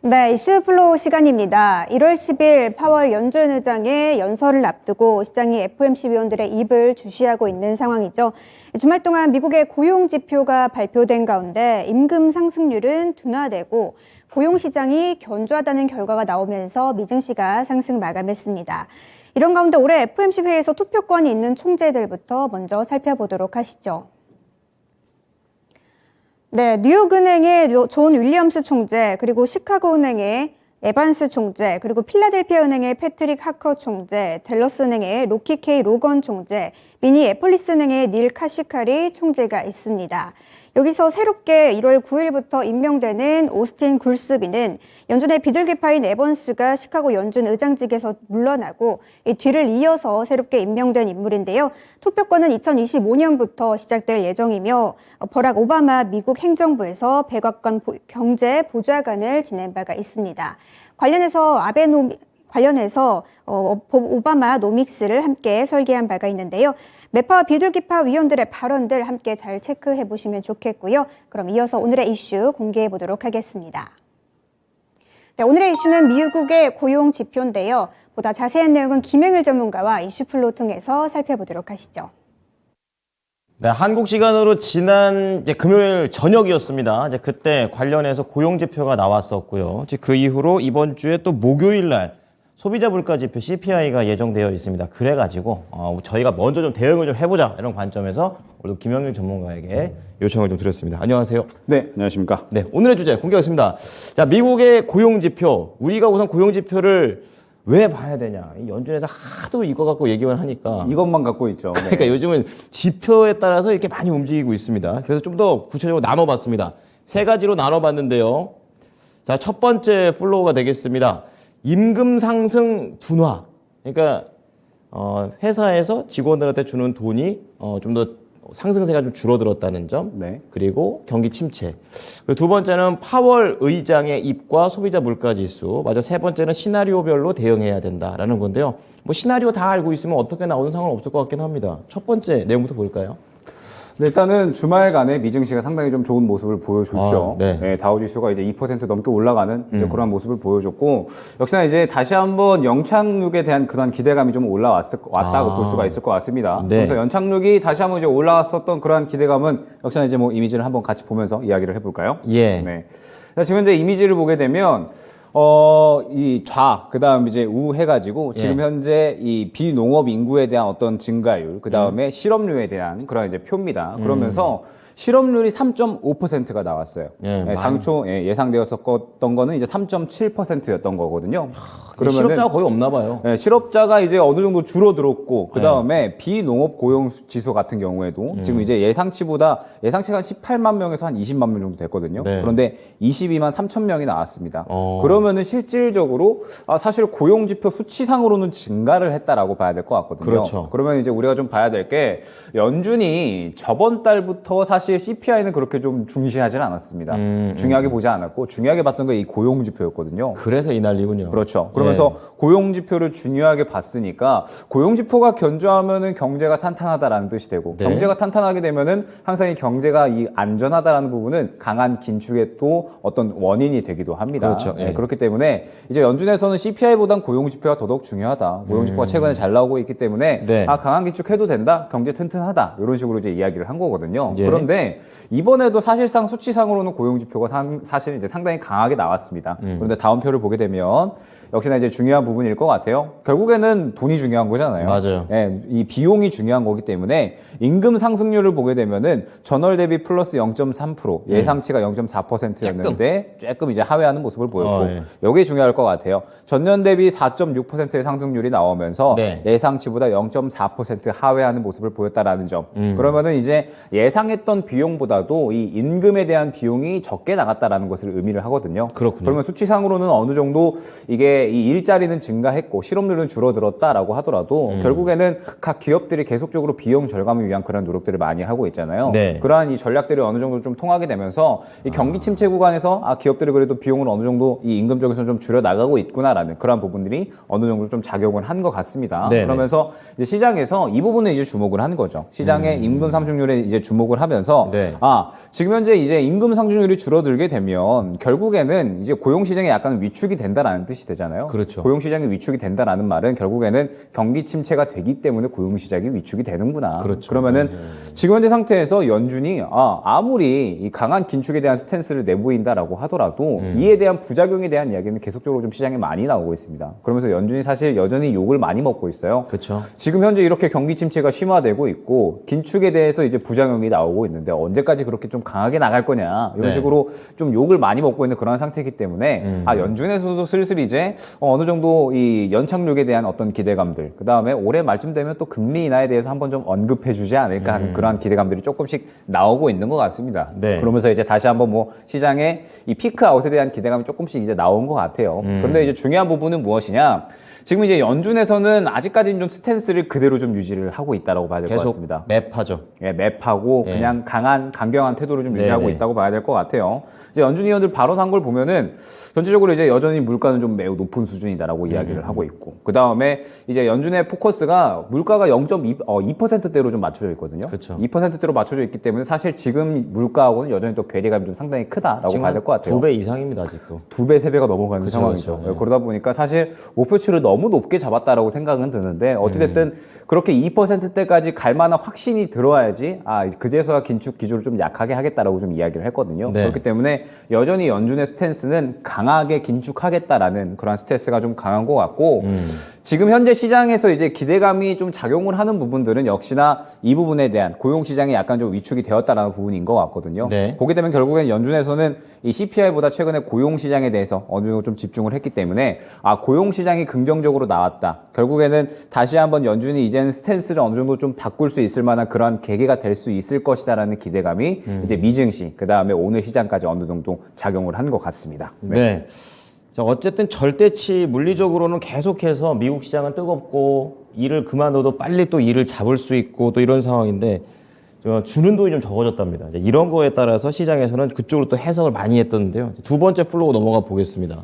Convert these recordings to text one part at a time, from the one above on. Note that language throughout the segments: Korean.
네, 이슈 플로우 시간입니다. 1월 10일 파월 연준 의장의 연설을 앞두고 시장이 FOMC 위원들의 입을 주시하고 있는 상황이죠. 주말 동안 미국의 고용 지표가 발표된 가운데 임금 상승률은 둔화되고 고용 시장이 견조하다는 결과가 나오면서 미증시가 상승 마감했습니다. 이런 가운데 올해 FOMC 회의에서 투표권이 있는 총재들부터 먼저 살펴보도록 하시죠. 네, 뉴욕은행의 존 윌리엄스 총재, 그리고 시카고은행의 에반스 총재, 그리고 필라델피아 은행의 패트릭 하커 총재, 댈러스 은행의 로키 케이 로건 총재, 미니애폴리스 은행의 닐 카시카리 총재가 있습니다. 여기서 새롭게 1월 9일부터 임명되는 오스틴 굴스비는 연준의 비둘기파인 에번스가 시카고 연준 의장직에서 물러나고 이 뒤를 이어서 새롭게 임명된 인물인데요. 투표권은 2025년부터 시작될 예정이며 버락 오바마 미국 행정부에서 백악관 경제 보좌관을 지낸 바가 있습니다. 관련해서 오바마 노믹스를 함께 설계한 바가 있는데요. 매파와 비둘기파 위원들의 발언들 함께 잘 체크해 보시면 좋겠고요. 그럼 이어서 오늘의 이슈 공개해 보도록 하겠습니다. 네, 오늘의 이슈는 미국의 고용 지표인데요. 보다 자세한 내용은 김영일 전문가와 이슈 플로우 통해서 살펴보도록 하시죠. 네, 한국 시간으로 지난 금요일 저녁이었습니다. 그때 관련해서 고용 지표가 나왔었고요. 그 이후로 이번 주에 또 목요일 날 소비자 물가 지표 CPI가 예정되어 있습니다. 그래가지고 저희가 먼저 좀 대응을 좀 해보자 이런 관점에서 오늘 김영일 전문가에게 요청을 좀 드렸습니다. 안녕하세요. 네, 안녕하십니까. 네, 오늘의 주제 공개하겠습니다. 자, 미국의 고용 지표. 우리가 우선 고용 지표를 왜 봐야 되냐? 연준에서 하도 이거 갖고 얘기만 하니까 이것만 갖고 있죠. 네. 그러니까 요즘은 지표에 따라서 이렇게 많이 움직이고 있습니다. 그래서 좀 더 구체적으로 나눠봤습니다. 세 가지로 나눠봤는데요. 자, 첫 번째 플로우가 되겠습니다. 임금 상승 둔화. 그러니까 회사에서 직원들한테 주는 돈이 좀 더 상승세가 좀 줄어들었다는 점. 네. 그리고 경기 침체. 그리고 두 번째는 파월 의장의 입과 소비자 물가 지수. 맞아. 세 번째는 시나리오별로 대응해야 된다라는 건데요. 뭐 시나리오 다 알고 있으면 어떻게 나오는 상관 없을 것 같긴 합니다. 첫 번째 내용부터 볼까요? 네, 일단은 주말간에 미증시가 상당히 좀 좋은 모습을 보여줬죠. 네. 네, 다우지수가 이제 2% 넘게 올라가는 이제 그런 모습을 보여줬고, 역시나 이제 다시 한번 연착륙에 대한 그런 기대감이 좀 왔다고 볼 수가 있을 것 같습니다. 네. 그래서 연착륙이 다시 한번 이제 올라왔었던 그러한 기대감은 역시나 이제 뭐 이미지를 한번 같이 보면서 이야기를 해볼까요? 예. 네. 자, 지금 현재 이미지를 보게 되면 이 그다음 이제 우 해가지고 지금 현재 이 비농업 인구에 대한 어떤 증가율, 그다음에 실업률에 대한 그런 이제 표입니다. 그러면서 실업률이 3.5%가 나왔어요. 예, 네, 당초 예상되었었던 거는 이제 3.7%였던 거거든요. 그러면 실업자가 거의 없나 봐요. 네, 실업자가 이제 어느 정도 줄어들었고, 그 다음에 비농업 고용 지수 같은 경우에도 지금 이제 예상치가 한 18만 명에서 한 20만 명 정도 됐거든요. 네. 그런데 22만 3천 명이 나왔습니다. 그러면은 실질적으로 사실 고용 지표 수치상으로는 증가를 했다라고 봐야 될 것 같거든요. 그렇죠. 그러면 이제 우리가 좀 봐야 될 게 연준이 저번 달부터 사실 CPI는 그렇게 좀 중시하지는 않았습니다. 중요하게 보지 않았고 중요하게 봤던 게 이 고용 지표였거든요. 그래서 이 난리군요. 그렇죠. 그러면서 고용 지표를 중요하게 봤으니까 고용 지표가 견조하면은 경제가 탄탄하다라는 뜻이 되고 네. 경제가 탄탄하게 되면은 항상 이 경제가 이 안전하다라는 부분은 강한 긴축의 또 어떤 원인이 되기도 합니다. 그렇죠. 네, 예. 그렇기 때문에 이제 연준에서는 CPI보단 고용 지표가 더더욱 중요하다. 고용 지표가 최근에 잘 나오고 있기 때문에 네. 강한 긴축해도 된다. 경제 튼튼하다. 이런 식으로 이제 이야기를 한 거거든요. 예. 그런데 이번에도 사실상 수치상으로는 고용 지표가 사실 이제 상당히 강하게 나왔습니다. 그런데 다음 표를 보게 되면 역시나 이제 중요한 부분일 것 같아요. 결국에는 돈이 중요한 거잖아요. 맞아요. 예, 이 비용이 중요한 거기 때문에 임금 상승률을 보게 되면은 전월 대비 플러스 0.3%, 예상치가 0.4%였는데 조금 이제 하회하는 모습을 보였고 예. 여기 중요할 것 같아요. 전년 대비 4.6%의 상승률이 나오면서 네. 예상치보다 0.4% 하회하는 모습을 보였다라는 점. 그러면은 이제 예상했던 비용보다도 이 임금에 대한 비용이 적게 나갔다라는 것을 의미를 하거든요. 그렇군요. 그러면 수치상으로는 어느 정도 이게 이제 이 일자리는 증가했고 실업률은 줄어들었다라고 하더라도 결국에는 각 기업들이 계속적으로 비용 절감을 위한 그런 노력들을 많이 하고 있잖아요. 네. 그러한 이 전략들이 어느 정도 좀 통하게 되면서 이 경기 침체 구간에서 기업들이 그래도 비용을 어느 정도 이 임금 쪽에서 좀 줄여 나가고 있구나라는 그런 부분들이 어느 정도 좀 작용을 한 것 같습니다. 네네. 그러면서 이제 시장에서 이 부분에 이제 주목을 하는 거죠. 시장의 임금 상승률에 이제 주목을 하면서 네. 지금 현재 이제 임금 상승률이 줄어들게 되면 결국에는 이제 고용 시장에 약간 위축이 된다라는 뜻이 되잖아요. 그렇죠. 고용 시장이 위축이 된다라는 말은 결국에는 경기 침체가 되기 때문에 고용 시장이 위축이 되는구나. 그렇죠. 그러면은 지금 현재 상태에서 연준이 아무리 이 강한 긴축에 대한 스탠스를 내보인다라고 하더라도 이에 대한 부작용에 대한 이야기는 계속적으로 좀 시장에 많이 나오고 있습니다. 그러면서 연준이 사실 여전히 욕을 많이 먹고 있어요. 그렇죠. 지금 현재 이렇게 경기 침체가 심화되고 있고 긴축에 대해서 이제 부작용이 나오고 있는데 언제까지 그렇게 좀 강하게 나갈 거냐 이런 네. 식으로 좀 욕을 많이 먹고 있는 그런 상태이기 때문에 연준에서도 슬슬 이제 어느 정도 이 연착륙에 대한 어떤 기대감들 그 다음에 올해 말쯤 되면 또 금리 인하에 대해서 한번 좀 언급해주지 않을까 하는 그러한 기대감들이 조금씩 나오고 있는 것 같습니다. 네. 그러면서 이제 다시 한번 뭐 시장의 이 피크 아웃에 대한 기대감이 조금씩 이제 나온 것 같아요. 그런데 이제 중요한 부분은 무엇이냐? 지금 이제 연준에서는 아직까지는 좀 스탠스를 그대로 좀 유지를 하고 있다라고 봐야 될 것 계속 같습니다. 맵하죠. 예, 맵하고 예. 그냥 강경한 태도를 좀 유지하고 네네. 있다고 봐야 될 것 같아요. 이제 연준 의원들 발언한 걸 보면은 전체적으로 이제 여전히 물가는 좀 매우 높은 수준이다라고 이야기를 하고 있고 그 다음에 이제 연준의 포커스가 물가가 0.2%대로 좀 맞춰져 있거든요. 그렇죠. 2%대로 맞춰져 있기 때문에 사실 지금 물가하고는 여전히 또 괴리감이 좀 상당히 크다라고 봐야 될 것 같아요. 2배 이상입니다, 아직도. 2배, 3배가 넘어가는 그쵸, 상황이죠. 그쵸. 예. 그러다 보니까 사실 목표치를 너무 높게 잡았다라고 생각은 드는데 어찌됐든 그렇게 2%대까지 갈 만한 확신이 들어야지 그제서야 긴축 기조를 좀 약하게 하겠다라고 좀 이야기를 했거든요. 네. 그렇기 때문에 여전히 연준의 스탠스는 강하게 긴축하겠다라는 그런 스탠스가 좀 강한 것 같고 지금 현재 시장에서 이제 기대감이 좀 작용을 하는 부분들은 역시나 이 부분에 대한 고용 시장이 약간 좀 위축이 되었다라는 부분인 것 같거든요. 네. 보게 되면 결국엔 연준에서는 이 CPI보다 최근에 고용 시장에 대해서 어느 정도 좀 집중을 했기 때문에 고용 시장이 긍정적으로 나왔다. 결국에는 다시 한번 연준이 이제는 스탠스를 어느 정도 좀 바꿀 수 있을 만한 그런 계기가 될 수 있을 것이다라는 기대감이 이제 미증시 그다음에 오늘 시장까지 어느 정도 작용을 한 것 같습니다. 네. 자, 어쨌든 절대치 물리적으로는 계속해서 미국 시장은 뜨겁고 일을 그만둬도 빨리 또 일을 잡을 수 있고 또 이런 상황인데 주는 돈이 좀 적어졌답니다. 이제 이런 거에 따라서 시장에서는 그쪽으로 또 해석을 많이 했던데요. 두 번째 플로우 넘어가 보겠습니다.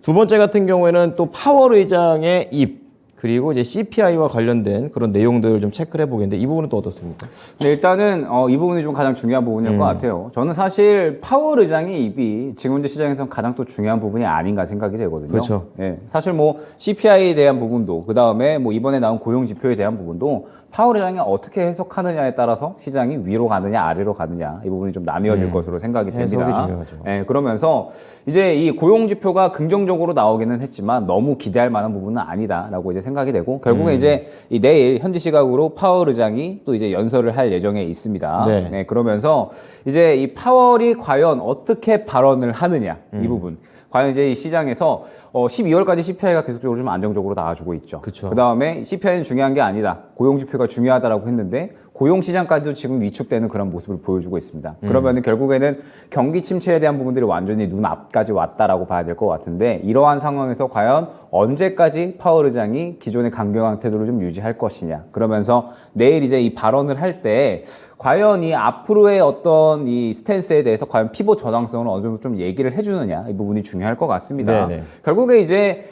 두 번째 같은 경우에는 또 파월 의장의 입 그리고 이제 CPI와 관련된 그런 내용들을 좀 체크를 해보겠는데 이 부분은 또 어떻습니까? 네, 일단은 이 부분이 좀 가장 중요한 부분일 것 같아요. 저는 사실 파월 의장의 입이 지금 현재 시장에서는 가장 또 중요한 부분이 아닌가 생각이 되거든요. 그렇죠. 예, 사실 뭐 CPI에 대한 부분도 그 다음에 뭐 이번에 나온 고용 지표에 대한 부분도 파월 의장이 어떻게 해석하느냐에 따라서 시장이 위로 가느냐 아래로 가느냐 이 부분이 좀 나뉘어질 것으로 생각이 됩니다. 해석이 중요하죠. 예, 그러면서 이제 이 고용 지표가 긍정적으로 나오기는 했지만 너무 기대할 만한 부분은 아니다라고 이제 생각이 되고 결국에 이제 이 내일 현지 시각으로 파월 의장이 또 이제 연설을 할 예정에 있습니다. 네. 네, 그러면서 이제 이 파월이 과연 어떻게 발언을 하느냐 이 부분. 과연 이제 이 시장에서 12월까지 CPI가 계속적으로 좀 안정적으로 나와주고 있죠. 그쵸. 그 다음에 CPI는 중요한 게 아니다. 고용 지표가 중요하다라고 했는데 고용 시장까지도 지금 위축되는 그런 모습을 보여주고 있습니다. 그러면은 결국에는 경기 침체에 대한 부분들이 완전히 눈앞까지 왔다라고 봐야 될 것 같은데 이러한 상황에서 과연 언제까지 파월 의장이 기존의 강경한 태도를 좀 유지할 것이냐. 그러면서 내일 이제 이 발언을 할 때 과연 이 앞으로의 어떤 이 스탠스에 대해서 과연 피봇 저당성을 어느 정도 좀 얘기를 해주느냐. 이 부분이 중요할 것 같습니다. 네네. 결국에 이제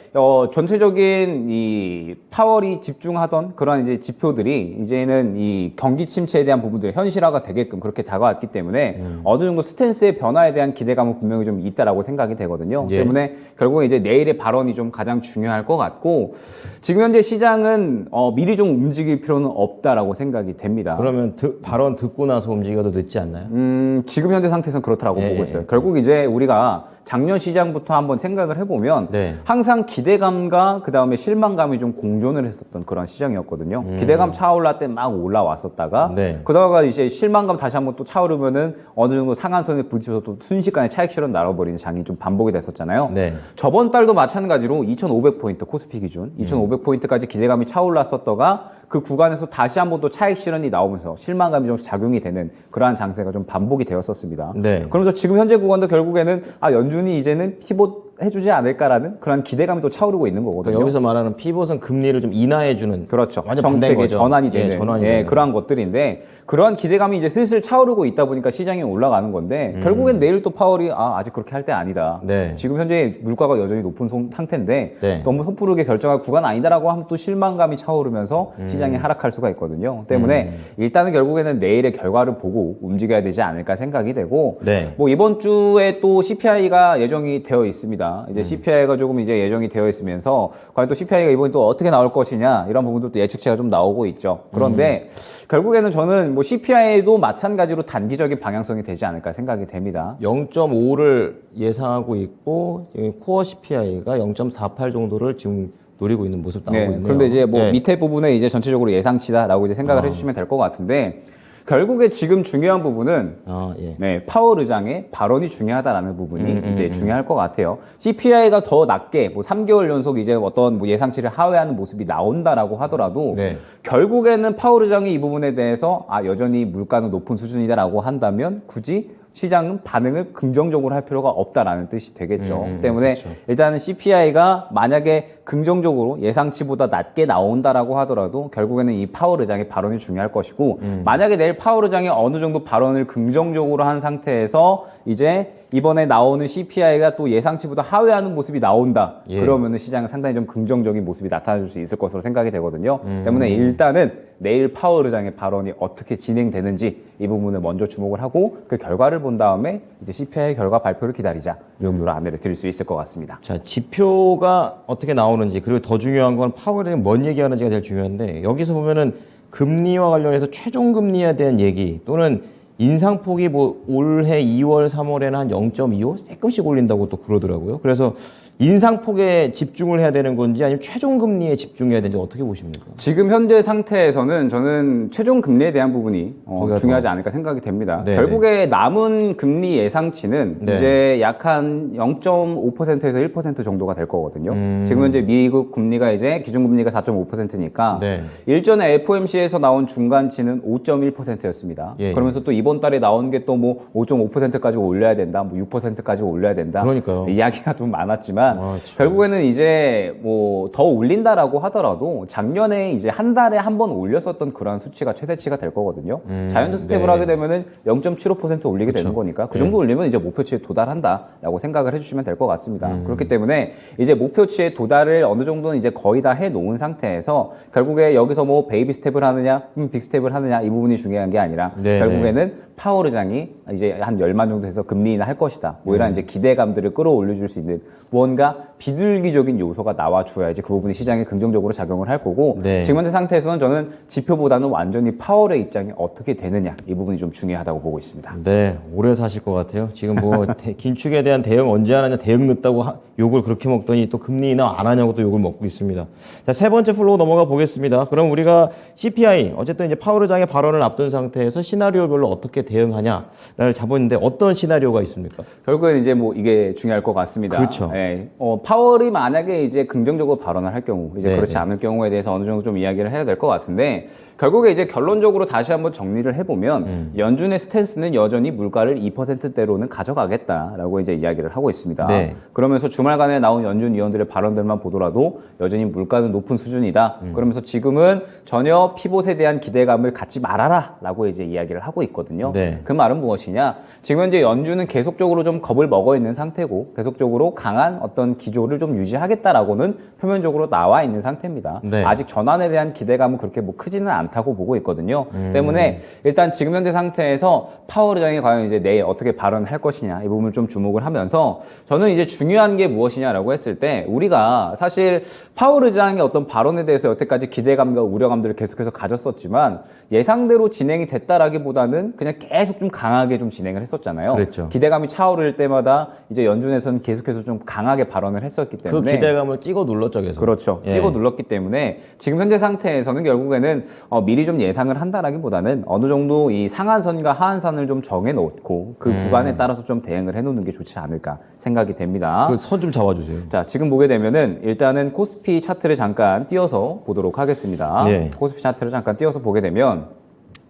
전체적인 이 파월이 집중하던 그런 이제 지표들이 이제는 이 경기 침체에 대한 부분들 현실화가 되게끔 그렇게 다가왔기 때문에 어느 정도 스탠스의 변화에 대한 기대감은 분명히 좀 있다라고 생각이 되거든요. 예. 때문에 결국에 이제 내일의 발언이 좀 가장 중요할 것 같고 지금 현재 시장은 미리 좀 움직일 필요는 없다라고 생각이 됩니다. 그러면 발언 듣고 나서 움직여도 늦지 않나요? 지금 현재 상태에서는 그렇다라고 예, 보고 예. 있어요. 결국 이제 우리가 작년 시장부터 한번 생각을 해보면 네. 항상 기대감과 그 다음에 실망감이 좀 공존을 했었던 그런 시장이었거든요. 기대감 차올라 때 막 올라왔었다가 네. 그러다가 이제 실망감 다시 한번 또 차오르면은 어느 정도 상한선에 부딪혀서 또 순식간에 차익 실현 날아버리는 장이 좀 반복이 됐었잖아요. 네. 저번 달도 마찬가지로 2,500포인트 코스피 기준 2,500포인트까지 기대감이 차올랐었다가 그 구간에서 다시 한번 또 차익 실현이 나오면서 실망감이 좀 작용이 되는 그러한 장세가 좀 반복이 되었었습니다. 네. 그러면서 지금 현재 구간도 결국에는 연준이 이제는 피봇 해주지 않을까라는 그런 기대감이 또 차오르고 있는 거거든요. 그러니까 여기서 말하는 피벗은 금리를 좀 인하해주는 그렇죠. 완전 반대인 정책의 거죠. 전환이 되는 전환이 예, 되는. 그러한 것들인데 그러한 기대감이 이제 슬슬 차오르고 있다 보니까 시장이 올라가는 건데 결국엔 내일 또 파월이 아직 그렇게 할 때 아니다. 네. 지금 현재 물가가 여전히 높은 상태인데 네. 너무 섣부르게 결정할 구간 아니다라고 하면 또 실망감이 차오르면서 시장이 하락할 수가 있거든요. 때문에 일단은 결국에는 내일의 결과를 보고 움직여야 되지 않을까 생각이 되고 네. 뭐 이번 주에 또 CPI가 예정이 되어 있습니다. 이제 CPI가 조금 이제 예정이 되어 있으면서 과연 또 CPI가 이번에 또 어떻게 나올 것이냐 이런 부분들도 예측치가 좀 나오고 있죠. 그런데 결국에는 저는 뭐 CPI도 마찬가지로 단기적인 방향성이 되지 않을까 생각이 됩니다. 0.5를 예상하고 있고 코어 CPI가 0.48 정도를 지금 노리고 있는 모습 나오고 있네요. 그런데 이제 뭐 네. 밑에 부분에 이제 전체적으로 예상치다라고 이제 생각을 해주시면 될 것 같은데 결국에 지금 중요한 부분은 예. 네, 파월 의장의 발언이 중요하다라는 부분이 이제 중요할 것 같아요. CPI가 더 낮게 뭐 3개월 연속 이제 어떤 뭐 예상치를 하회하는 모습이 나온다라고 하더라도 네. 결국에는 파월 의장이 이 부분에 대해서 여전히 물가는 높은 수준이다라고 한다면 굳이 시장은 반응을 긍정적으로 할 필요가 없다라는 뜻이 되겠죠. 때문에 그렇죠. 일단은 CPI가 만약에 긍정적으로 예상치보다 낮게 나온다라고 하더라도 결국에는 이 파월 의장의 발언이 중요할 것이고 만약에 내일 파월 의장이 어느 정도 발언을 긍정적으로 한 상태에서 이제 이번에 나오는 CPI가 또 예상치보다 하회하는 모습이 나온다. 예. 그러면은 시장은 상당히 좀 긍정적인 모습이 나타날 수 있을 것으로 생각이 되거든요. 때문에 일단은 내일 파월 의장의 발언이 어떻게 진행되는지 이 부분을 먼저 주목을 하고 그 결과를 본 다음에 이제 CPI 결과 발표를 기다리자. 이 정도로 안내를 드릴 수 있을 것 같습니다. 자, 지표가 어떻게 나오는지 그리고 더 중요한 건 파월이 뭔 얘기하는지가 제일 중요한데 여기서 보면은 금리와 관련해서 최종 금리에 대한 얘기 또는 인상폭이 뭐 올해 2월, 3월에는 한 0.25 조금씩 올린다고 또 그러더라고요. 그래서 인상폭에 집중을 해야 되는 건지 아니면 최종 금리에 집중해야 되는지 어떻게 보십니까? 지금 현재 상태에서는 저는 최종 금리에 대한 부분이 거기가 중요하지 더- 않을까 생각이 됩니다. 네, 결국에 남은 금리 예상치는 네. 이제 약 한 0.5%에서 1% 정도가 될 거거든요. 지금 현재 미국 금리가 이제 기준금리가 4.5%니까 네. 일전에 FOMC에서 나온 중간치는 5.1%였습니다. 예, 그러면서 또 이번 달에 나온 게 또 뭐 5.5%까지 올려야 된다, 뭐 6%까지 올려야 된다. 그러니까요. 이야기가 좀 많았지만 참. 결국에는 이제 뭐 더 올린다라고 하더라도 작년에 이제 한 달에 한 번 올렸었던 그런 수치가 최대치가 될 거거든요. 자이언트 스텝을 네. 하게 되면은 0.75% 올리게 되는 거니까 그 정도 올리면 이제 목표치에 도달한다라고 생각을 해주시면 될 것 같습니다. 그렇기 때문에 이제 목표치에 도달을 어느 정도는 이제 거의 다 해놓은 상태에서 결국에 여기서 뭐 베이비 스텝을 하느냐, 빅 스텝을 하느냐 이 부분이 중요한 게 아니라 네, 결국에는 파월 의장이 이제 한 10만 정도 해서 금리 인하할 것이다. 뭐 이런 이제 기대감들을 끌어올려줄 수 있는 무언가 비둘기적인 요소가 나와줘야지 그 부분이 시장에 긍정적으로 작용을 할 거고 네. 지금 현재 상태에서는 저는 지표보다는 완전히 파월의 입장이 어떻게 되느냐 이 부분이 좀 중요하다고 보고 있습니다. 네, 오래 사실 것 같아요. 지금 뭐 긴축에 대한 대응 언제 하느냐, 대응 늦다고 욕을 그렇게 먹더니 또 금리 인하 안 하냐고 또 욕을 먹고 있습니다. 자, 세 번째 플로우 넘어가 보겠습니다. 그럼 우리가 CPI, 어쨌든 이제 파월 의장의 발언을 앞둔 상태에서 시나리오별로 어떻게 대응하냐를 잡았는데 어떤 시나리오가 있습니까? 결국엔 이제 뭐 이게 중요할 것 같습니다. 그렇죠. 예. 파월이 만약에 이제 긍정적으로 발언을 할 경우, 이제 네, 그렇지 네. 않을 경우에 대해서 어느 정도 좀 이야기를 해야 될 것 같은데, 결국에 이제 결론적으로 다시 한번 정리를 해보면, 연준의 스탠스는 여전히 물가를 2%대로는 가져가겠다라고 이제 이야기를 하고 있습니다. 네. 그러면서 주말간에 나온 연준 위원들의 발언들만 보더라도 여전히 물가는 높은 수준이다. 그러면서 지금은 전혀 피봇에 대한 기대감을 갖지 말아라라고 이제 이야기를 하고 있거든요. 네. 그 말은 무엇이냐? 지금 현재 연준은 계속적으로 좀 겁을 먹어 있는 상태고 계속적으로 강한 어떤 기조를 좀 유지하겠다라고는 표면적으로 나와 있는 상태입니다. 네. 아직 전환에 대한 기대감은 그렇게 뭐 크지는 않다고 보고 있거든요. 때문에 일단 지금 현재 상태에서 파월 의장이 과연 이제 내일 어떻게 발언할 것이냐 이 부분을 좀 주목을 하면서 저는 이제 중요한 게 무엇이냐라고 했을 때 우리가 사실 파월 의장의 어떤 발언에 대해서 여태까지 기대감과 우려감들을 계속해서 가졌었지만 예상대로 진행이 됐다라기보다는 그냥 계속 좀 강하게 좀 진행을 했었잖아요. 그랬죠. 기대감이 차오를 때마다 이제 연준에서는 계속해서 좀 강하게 발언을 했었기 그 때문에 기대감을 찍어 눌렀죠, 계속. 그렇죠. 예. 찍어 눌렀기 때문에 지금 현재 상태에서는 결국에는 미리 좀 예상을 한다라기보다는 어느 정도 이 상한선과 하한선을 좀 정해놓고 그 구간에 따라서 좀 대응을 해놓는 게 좋지 않을까 생각이 됩니다. 그 선 좀 잡아주세요. 자, 지금 보게 되면은 일단은 코스피 차트를 잠깐 띄워서 보도록 하겠습니다. 네. 코스피 차트를 잠깐 띄워서 보게 되면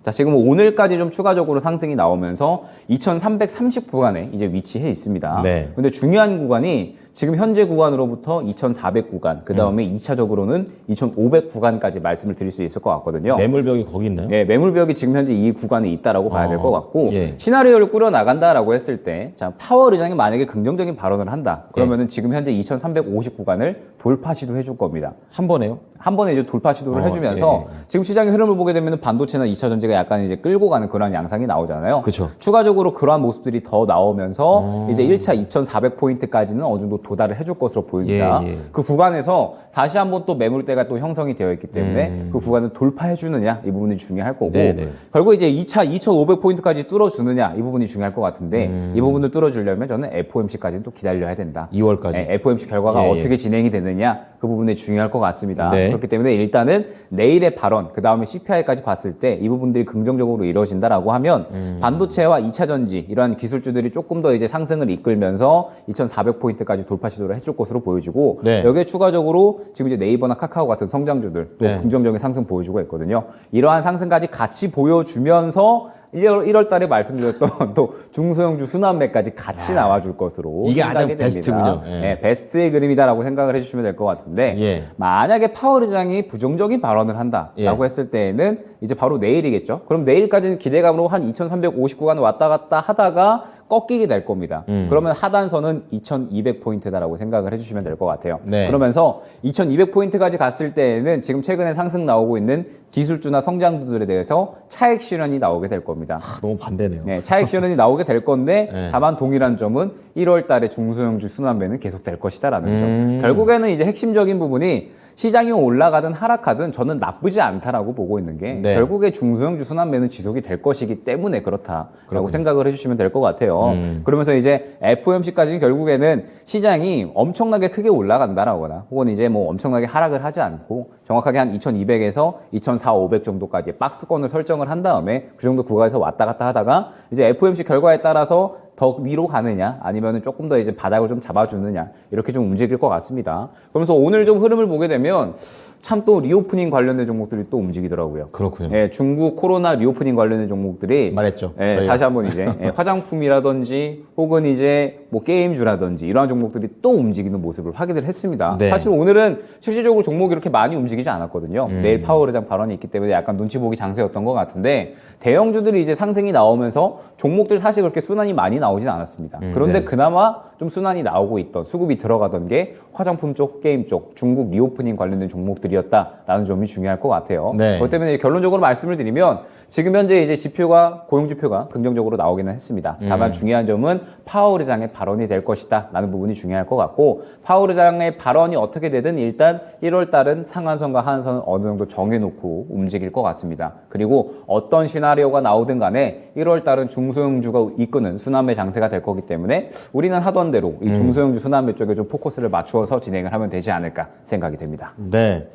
자, 지금 오늘까지 좀 추가적으로 상승이 나오면서 2330 구간에 이제 위치해 있습니다. 네. 근데 중요한 구간이 지금 현재 구간으로부터 2,400 구간, 그 다음에 2차적으로는 2,500 구간까지 말씀을 드릴 수 있을 것 같거든요. 매물벽이 거기 있나요? 네, 매물벽이 지금 현재 이 구간에 있다라고 봐야 될 것 같고, 예. 시나리오를 꾸려 나간다라고 했을 때, 자, 파월 의장이 만약에 긍정적인 발언을 한다. 그러면은 지금 현재 2,350 구간을 돌파 시도해 줄 겁니다. 한 번에요? 한 번에 이제 돌파 시도를 해주면서 지금 시장의 흐름을 보게 되면 반도체나 2차 전지가 약간 이제 끌고 가는 그런 양상이 나오잖아요. 그쵸. 추가적으로 그러한 모습들이 더 나오면서 이제 1차 2,400포인트까지는 어느 정도 도달을 해줄 것으로 보입니다. 예, 예. 그 구간에서 다시 한번 또 매물대가 또 형성이 되어 있기 때문에 그 구간을 돌파해 주느냐 이 부분이 중요할 거고 네네. 결국 이제 2차 2,500포인트까지 뚫어주느냐 이 부분이 중요할 것 같은데 이 부분을 뚫어주려면 저는 FOMC까지는 또 기다려야 된다. 2월까지. 네, FOMC 결과가 예, 예. 어떻게 진행이 되느냐 그 부분이 중요할 것 같습니다. 네. 그렇기 때문에 일단은 내일의 발언 그 다음에 CPI까지 봤을 때 이 부분들이 긍정적으로 이루어진다라고 하면 반도체와 2차 전지 이러한 기술주들이 조금 더 이제 상승을 이끌면서 2,400포인트까지 돌파 시도를 해줄 것으로 보여지고 네. 여기에 추가적으로 지금 이제 네이버나 카카오 같은 성장주들 또 네. 긍정적인 상승 보여주고 있거든요. 이러한 상승까지 같이 보여주면서 1월 달에 말씀드렸던 또 중소형주 순환매까지 같이 나와줄 것으로 이게 가장 생각이 됩니다. 베스트군요. 예. 네, 베스트의 그림이다라고 생각을 해주시면 될 것 같은데 예. 만약에 파월 의장이 부정적인 발언을 한다라고 예. 했을 때에는 이제 바로 내일이겠죠. 그럼 내일까지는 기대감으로 한 2,359간 왔다 갔다 하다가 꺾이게 될 겁니다. 그러면 하단선은 2,200포인트다라고 생각을 해주시면 될 것 같아요. 네. 그러면서 2,200포인트까지 갔을 때에는 지금 최근에 상승 나오고 있는 기술주나 성장주들에 대해서 차익 실현이 나오게 될 겁니다. 너무 반대네요. 네, 차익 실현이 나오게 될 건데 네. 다만 동일한 점은 1월 달에 중소형주 순환매는 계속될 것이다라는 점. 결국에는 이제 핵심적인 부분이 시장이 올라가든 하락하든 저는 나쁘지 않다라고 보고 있는 게 네. 결국에 중소형주 순환매는 지속이 될 것이기 때문에 그렇다라고 생각을 해주시면 될 것 같아요. 그러면서 이제 FOMC까지는 결국에는 시장이 엄청나게 크게 올라간다라거나 혹은 이제 뭐 엄청나게 하락을 하지 않고 정확하게 한 2,200에서 2,400, 500 정도까지 박스권을 설정을 한 다음에 그 정도 구간에서 왔다 갔다 하다가 이제 FOMC 결과에 따라서 더 위로 가느냐 아니면 조금 더 이제 바닥을 좀 잡아주느냐 이렇게 좀 움직일 것 같습니다. 그러면서 오늘 좀 흐름을 보게 되면 참 또 리오프닝 관련된 종목들이 또 움직이더라고요. 그렇군요. 예, 중국 코로나 리오프닝 관련된 종목들이 말했죠. 예, 저희가. 다시 한번 이제 화장품이라든지 혹은 이제 뭐 게임주라든지 이러한 종목들이 또 움직이는 모습을 확인을 했습니다. 네. 사실 오늘은 실질적으로 종목이 이렇게 많이 움직이지 않았거든요. 내일 파월 의장 발언이 있기 때문에 약간 눈치 보기 장세였던 것 같은데 대형주들이 이제 상승이 나오면서 종목들 사실 그렇게 순환이 많이 나오진 않았습니다. 그런데 네. 그나마 좀 순환이 나오고 있던 수급이 들어가던 게 화장품 쪽, 게임 쪽, 중국 리오프닝 관련된 종목들이었다라는 점이 중요할 것 같아요. 네. 그렇기 때문에 결론적으로 말씀을 드리면 지금 현재 이제 지표가 고용지표가 긍정적으로 나오기는 했습니다. 다만 중요한 점은 파월 의장의 발언이 될 것이다라는 부분이 중요할 것 같고 파월 의장의 발언이 어떻게 되든 일단 1월 달은 상한선과 하한선은 어느 정도 정해놓고 움직일 것 같습니다. 그리고 어떤 시나리오가 나오든 간에 1월 달은 중소형주가 이끄는 순환매 장세가 될 거기 때문에 우리는 하던 대로 이 중소형주 순환매 쪽에 좀 포커스를 맞추어서 진행을 하면 되지 않을까 생각이 됩니다. 네.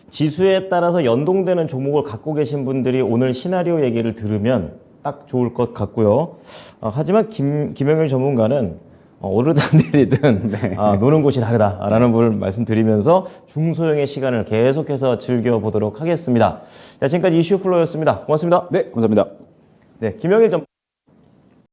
지수에 따라서 연동되는 종목을 갖고 계신 분들이 오늘 시나리오 얘기를 들으면 딱 좋을 것 같고요. 하지만 김영일 전문가는 오르든 내리든 노는 곳이 다르다라는 부분을 말씀드리면서 중소형의 시간을 계속해서 즐겨보도록 하겠습니다. 자, 지금까지 이슈플로우였습니다. 고맙습니다. 네, 감사합니다. 네, 김영일 전